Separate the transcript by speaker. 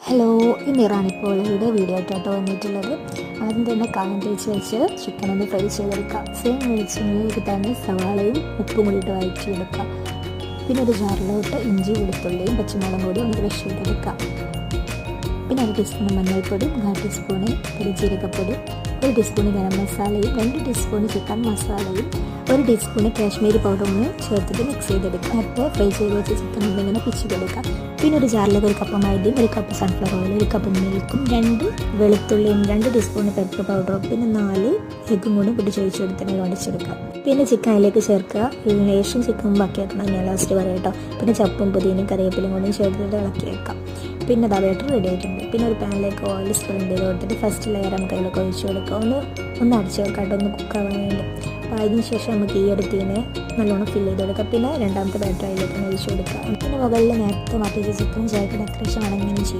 Speaker 1: Hello, ഇന്ന് റാണിപ്പോളയുടെ video ആയിട്ടാണ് വന്നിട്ടുള്ളത്. ആദ്യം തന്നെ കായം തേച്ച് വെച്ച് ചിക്കൻ ഒന്ന് ഫ്രൈ ചെയ്തെടുക്കാം. സെയിം വെളിച്ചെണ്ണയിലേക്ക് തന്നെ സവാളയും ഉപ്പും കൂടിയിട്ട് വഴറ്റിയെടുക്കാം. പിന്നെ ഒരു ജാറിലോട്ട് ഇഞ്ചി വെളുത്തുള്ളിയും പച്ചമുളകും കൂടി ഒന്ന് ക്രഷ് ചെയ്തെടുക്കാം. പിന്നെ 1 ടീസ്പൂൺ മഞ്ഞൾപ്പൊടി, 1/2 ടീസ്പൂണ് പെരുംജീരകപ്പൊടി, 1 ടീസ്പൂൺ ഗരം മസാലയും 2 ടീസ്പൂൺ ചിക്കൻ മസാലയും 1 ടീസ്പൂൺ കാശ്മീരി പൗഡറും ചേർത്തിട്ട് മിക്സ് ചെയ്തെടുക്കുക. നേരത്തെ ഫ്രൈ ചെയ്ത് വെച്ച് ചിക്കൻ ഇങ്ങനെ പിച്ചിട്ടെടുക്കാം. പിന്നെ ഒരു ജാറിലേക്ക് 1 കപ്പ് മൈദയും 1 കപ്പ് സൺഫ്ലവർ ഓയിൽ, 1 കപ്പ് മിൽക്കും 2 വെളുത്തുള്ളിയും 2 ടീസ്പൂൺ പെപ്പർ പൗഡറും പിന്നെ 4 എഗ്ഗും കൂടി പൊടിച്ചൊഴിച്ചെടുത്ത് ഉടച്ചെടുക്കാം. പിന്നെ ചിക്കൻ അതിലേക്ക് ചേർക്കുക. ലേശം ചിക്കൻ ബാക്കി വെക്കണം, ഞാൻ ലാസ്റ്റ് പറയാം കേട്ടോ. പിന്നെ ചപ്പും പുതിനയും കറിവേപ്പിലും കൂടി ചേർത്തിട്ട് ഇളക്കി വെക്കാം. പിന്നെ ബാറ്റർ റെഡി ആയിട്ടുണ്ട്. പിന്നെ ഒരു പാനിലേക്ക് ഓയിൽ സ്പ്രെഡ് ചെയ്ത് കൊടുത്തിട്ട് ഫസ്റ്റ് ലെയർ നമുക്ക് അതിലേക്ക് ഒഴിച്ച് കൊടുക്കാം. ഒന്ന് അടിച്ച് വെക്കാം, ഒന്ന് കുക്കാവാൻ വേണ്ടി. അപ്പോൾ അതിന് ശേഷം നമുക്ക് ഈ എടുത്തതിനെ നല്ലോണം ഫില്ല് ചെയ്ത് കൊടുക്കാം. പിന്നെ രണ്ടാമത്തെ ബാറ്റർ അതിലേക്ക് ഒഴിച്ച് കൊടുക്കാം. പിന്നെ മുകളിൽ നേരത്തെ മാറ്റി ചിക്കൻ ചേർത്ത് ഡെക്കറേഷൻ ആണെങ്കിലും ചെയ്യാം.